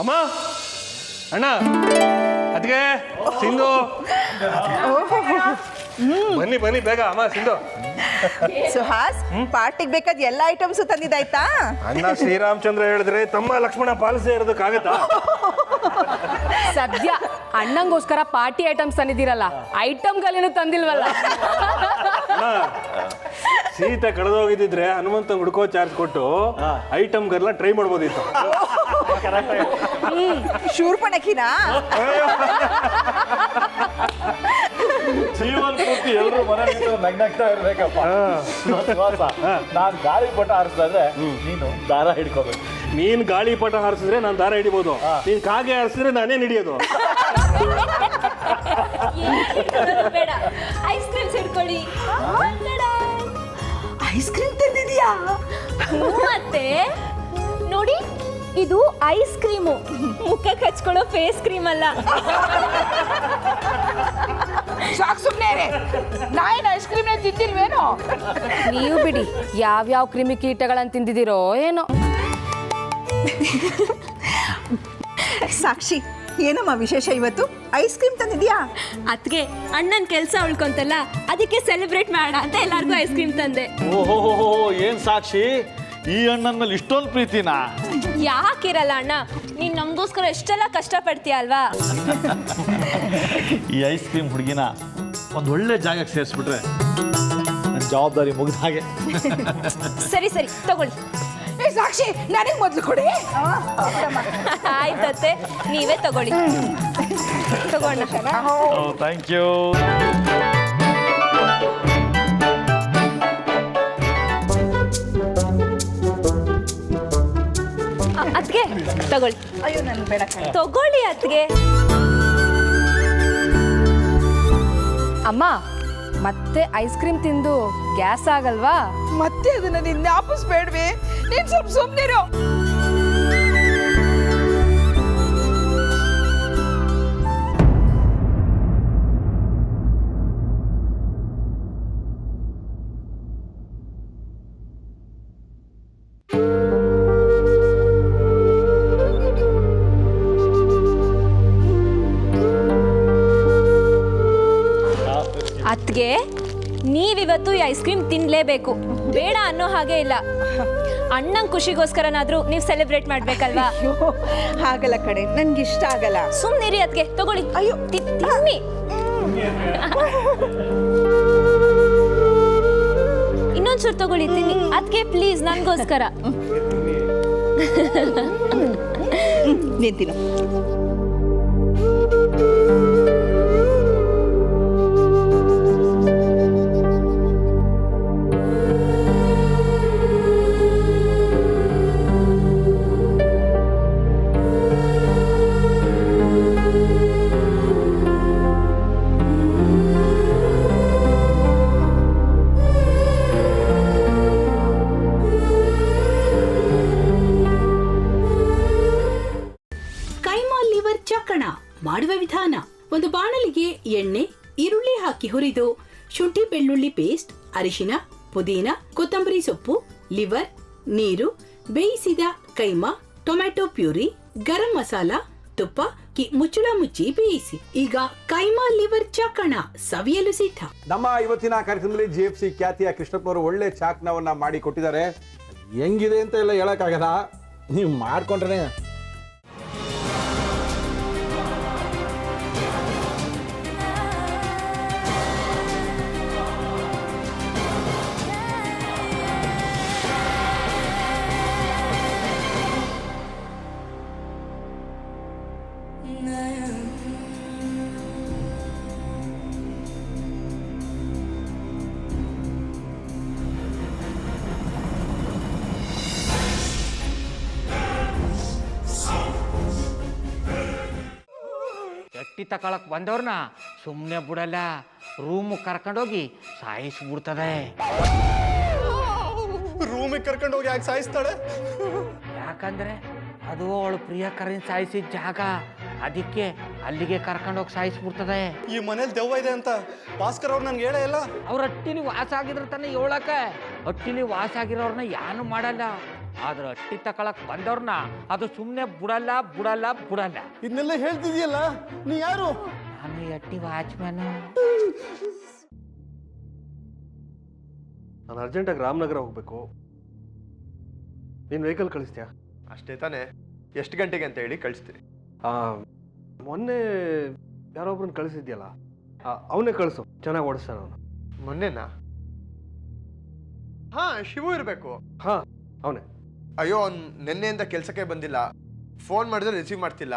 ಅಮ್ಮ ಅಣ್ಣ ಅದಕ್ಕೆ ಸಿಂಧು ಬನ್ನಿ ಬನ್ನಿ ಬೇಗ ಅಮ್ಮ ಸಿಂಧು. ಸುಹಾಸ್, ಪಾರ್ಟಿಗೆ ಬೇಕಾದ ಎಲ್ಲ ಐಟಮ್ಸ್ ತಂದಿದ್ದಾಯ್ತಾ? ಅಣ್ಣ ಶ್ರೀರಾಮಚಂದ್ರ ಹೇಳಿದ್ರೆ ತಮ್ಮ ಲಕ್ಷ್ಮಣ ಪಾಲಿಸೇ ಇರೋದಕ್ಕಾಗತ್ತಾ? ಸದ್ಯ ಅಣ್ಣಂಗೋಸ್ಕರ ಪಾರ್ಟಿ ಐಟಮ್ಸ್ ತಂದಿದ್ದೀರಲ್ಲ, ಐಟಮ್ಗಳೇನು ತಂದಿಲ್ವಲ್ಲ? ಸೀತೆ ಕಳೆದೋಗಿದ್ದಿದ್ರೆ ಹನುಮಂತ ಹುಡ್ಕೋ ಚಾರ್ಜ್ ಕೊಟ್ಟು ಐಟಮ್ಗೆಲ್ಲ ಟ್ರೈ ಮಾಡ್ಬೋದಿತ್ತು. ಶೂರ್ಪಣಕಿನ ಜೀವನ ಪೂರ್ತಿ ಎಲ್ಲರೂ ಮನೆ ನಗ್ನಗ್ತಾ ಇರ್ಬೇಕಪ್ಪ. ನಾನು ಗಾಳಿ ಪಟ ಹಾರಿಸಿದ್ರೆ ನೀನು ದಾರ ಹಿಡ್ಕೋಬೇಕು. ನೀನ್ ಗಾಳಿ ಪಟ ಹಾರಿಸಿದ್ರೆ ನಾನು ದಾರ ಹಿಡಿಬೋದು, ನೀನ್ ಕಾಗೆ ಹಾರಿಸಿದ್ರೆ ನಾನೇನ್ ಹಿಡಿಯೋದು? ಬೇಡ, ಐಸ್ ಕ್ರೀಮ್ಸ್ ಹಿಡ್ಕೊಳ್ಳಿ. ಐಸ್ ಕ್ರೀಮ್ ತಂದಿದ್ಯಾ? ಮತ್ತೆ ನೋಡಿ, ಇದು ಐಸ್ ಕ್ರೀಮು, ಮುಖಕ್ಕೆ ಹಚ್ಕೊಳ್ಳೋ ಫೇಸ್ ಕ್ರೀಮ್ ಅಲ್ಲ. ಸಾಕು ಸುಮ್ಮನೆ, ನಾಯೇನು ಐಸ್ ಕ್ರೀಮ್ನ ತಿಂದಿಲ್ವೇನೋ? ನೀವು ಬಿಡಿ, ಯಾವ್ಯಾವ ಕ್ರಿಮಿಕೀಟಗಳನ್ನು ತಿಂದಿದ್ದೀರೋ ಏನೋ. ಸಾಕ್ಷಿ, ಏನಮ್ಮ ವಿಶೇಷ ಇವತ್ತು? Ice cream ತಂದಿದ್ಯಾ? ಅದ್ಗೆ ಅಣ್ಣನ ಕೆಲಸ ಉಳ್ಕೊಂತಲ್ಲ, ಅದಕ್ಕೆ ಸೆಲೆಬ್ರೇಟ್ ಮಾಡೋಣ ಅಂತ ಎಲ್ಲಾರ್ಗೂ ಐಸ್ ಕ್ರೀಮ್ ತಂದೆ. ಓಹೋ ಏನ್ ಸಾಕ್ಷಿ, ಈ ಅಣ್ಣನ ಮೇಲೆ ಇಷ್ಟೊಂದು ಪ್ರೀತಿನಾ? ಯಾಕಿರಲ್ಲ ಅಣ್ಣ, ನೀನ್ ನಮಗೋಸ್ಕರ ಎಷ್ಟೆಲ್ಲ ಕಷ್ಟಪಡ್ತೀಯ ಅಲ್ವಾ? ಈ ಐಸ್ ಕ್ರೀಮ್ ಹುಡುಗಿನ ಒಂದು ಒಳ್ಳೆ ಜಾಗಕ್ಕೆ ಸೇರಿಸ್ಬಿಟ್ರೆ ನನ್ನ ಜವಾಬ್ದಾರಿ ಮುಗಿದ ಹಾಗೆ. ಸರಿ ಸರಿ ತಗೊಳ್ಳಿ. ಸಾಕ್ಷಿ, ನನಗೆ ಮೊದಲು ಕೊಡಿ. ಆಯ್ತತ್ತೆ, ನೀವೇ ತಗೊಳ್ಳಿ. ತಗೋಣ. Thank you. ಅದ್ಗೆ ತಗೊಳ್ಳಿ. ಅಯ್ಯೋ, ನನ್ ಬೇಡ ಕಣೆ. ತಗೊಳ್ಳಿ ಅದ್ಗೆ. ಅಮ್ಮ, ಮತ್ತೆ ಐಸ್ ಕ್ರೀಮ್ ತಿಂದು ಗ್ಯಾಸ್ ಆಗಲ್ವಾ? ಮತ್ತೆ ಅದನ್ನ ನೀನ್ ಜ್ಞಾಪಿಸ್ಬೇಡ್ವೆ. ನೀನ್ ಸ್ವಲ್ಪ ಸುಮ್ಮನಿರೋ. ಅದ್ಗೆ ನೀವಿವತ್ತು ಈ ಐಸ್ ಕ್ರೀಮ್ ತಿನ್ಲೇಬೇಕು, ಬೇಡ ಅನ್ನೋ ಹಾಗೆ ಇಲ್ಲ. ಅಣ್ಣನ ಖುಷಿಗೋಸ್ಕರನಾದ್ರೂ ನೀವು ಸೆಲೆಬ್ರೇಟ್ ಮಾಡ್ಬೇಕಲ್ವಾ? ಅಯ್ಯೋ, ಆಗಲ್ಲ ಕಡೆ, ನನ್ಗೆ ಇಷ್ಟ ಆಗಲ್ಲ. ಸುಮ್ನಿರಿ ಅದ್ಗೆ, ತಗೊಳ್ಳಿ. ಅಯ್ಯೋ, ತಿನ್ನಿ. ಇನ್ನೊಂದ್ಚೂರು ತಗೊಳ್ಳಿ, ತಿನ್ನಿ ಅದ್ಗೆ ಪ್ಲೀಸ್, ನನ್ಗೋಸ್ಕರ. ನೀನ್ ತಿನ್ನು. ಮಾಡುವ ವಿಧಾನ: ಒಂದು ಬಾಣಲಿಗೆ ಎಣ್ಣೆ, ಈರುಳ್ಳಿ ಹಾಕಿ ಹುರಿದು ಶುಂಠಿ ಬೆಳ್ಳುಳ್ಳಿ ಪೇಸ್ಟ್, ಅರಿಶಿನ, ಪುದೀನ, ಕೊತ್ತಂಬರಿ ಸೊಪ್ಪು, ಲಿವರ್, ನೀರು, ಬೇಯಿಸಿದ ಕೈಮಾ, ಟೊಮ್ಯಾಟೊ ಪ್ಯೂರಿ, ಗರಂ ಮಸಾಲ, ತುಪ್ಪ ಮುಚ್ಚಳ ಮುಚ್ಚಿ ಬೇಯಿಸಿ. ಈಗ ಕೈಮಾ ಲಿವರ್ ಚಾಕಣ ಸವಿಯಲು ಸಿದ್ಧ. ನಮ್ಮ ಇವತ್ತಿನ ಕಾರ್ಯಕ್ರಮದಲ್ಲಿ GFC ಖ್ಯಾತಿಯ ಕೃಷ್ಣಪ್ಪನವರು ಒಳ್ಳೆ ಚಾಕ್ನವನ್ನ ಮಾಡಿ ಕೊಟ್ಟಿದ್ದಾರೆ. ಹೆಂಗಿದೆ ಅಂತ ಎಲ್ಲ ಹೇಳಕ್ಕಾಗಲ್ಲ, ನೀವು ಮಾಡ್ಕೊಂಡ್ರೆ. ಎಟ್ಟಿ ತಕೊಳಕ್ ಬಂದವ್ರನ್ನ ಸುಮ್ಮನೆ ಬಿಡಲ್ಲ, ರೂಮ್ ಕರ್ಕೊಂಡೋಗಿ ಸಾಯಿಸ್ಬಿಡ್ತದೆ. ರೂಮಿಗೆ ಕರ್ಕೊಂಡೋಗಿ ಯಾಕೆ ಸಾಯಿಸ್ತಾಳೆ? ಯಾಕಂದ್ರೆ ಅದು ಅವಳು ಪ್ರಿಯಕರನ್ ಸಾಯಿಸಿದ ಜಾಗ, ಅದಕ್ಕೆ ಅಲ್ಲಿಗೆ ಕರ್ಕೊಂಡೋಗಿ ಸಾಯಿಸ್ಬಿಡ್ತದೆ. ಈ ಮನೇಲಿ ದೆವ್ವ ಇದೆ ಅಂತ ಭಾಸ್ಕರ್ ಅವ್ರು ನನ್ಗೆ ಹೇಳೇ ಇಲ್ಲ. ಅವ್ರ ಹಟ್ಟಿಲಿ ವಾಸ ಆಗಿದ್ರೆ ತಾನೇ ಹೇಳಕ್ಕೆ. ಹಟ್ಟಿಲಿ ವಾಸ ಆಗಿರೋರ್ನ ಯಾನು ಮಾಡಲ್ಲ, ಆದ್ರೆ ಅಟ್ಟಿ ತಕೊಳಕ್ ಬಂದವ್ರನ್ನ ಅದು ಸುಮ್ಮನೆ ಬಿಡಲ್ಲ ಬಿಡಲ್ಲ ಬಿಡಲ್ಲ. ಇದನ್ನೆಲ್ಲ ಹೇಳ್ತಿದ್ಯಲ್ಲ, ನೀ ಯಾರು? ನಾನು ಈ ಅಟ್ಟಿ ವಾಚ್ಮ್ಯಾನ್. ನಾನು ಅರ್ಜೆಂಟಾಗಿ ರಾಮನಗರ ಹೋಗ್ಬೇಕು. ನೀನು ವೆಹಿಕಲ್ ಕಳಿಸ್ತೀಯಾ? ಅಷ್ಟೇ ತಾನೇ, ಎಷ್ಟು ಗಂಟೆಗೆ ಅಂತ ಹೇಳಿ ಕಳಿಸ್ತೀನಿ. ಮೊನ್ನೆ ಯಾರೊಬ್ರನ್ನ ಕಳಿಸಿದ್ಯಲ್ಲ, ಅವನೇ ಕಳಿಸು, ಚೆನ್ನಾಗಿ ಓಡಿಸ್ತಾನ ಅವನು. ಮೊನ್ನೆನಾ? ಹಾ, ಶಿವು ಇರಬೇಕು. ಹಾ, ಅವನೇ. ಅಯ್ಯೋ, ಅವ್ನು ನಿನ್ನೆಯಿಂದ ಕೆಲಸಕ್ಕೆ ಬಂದಿಲ್ಲ. ಫೋನ್ ಮಾಡಿದ್ರೆ ರಿಸೀವ್ ಮಾಡ್ತಿಲ್ಲ.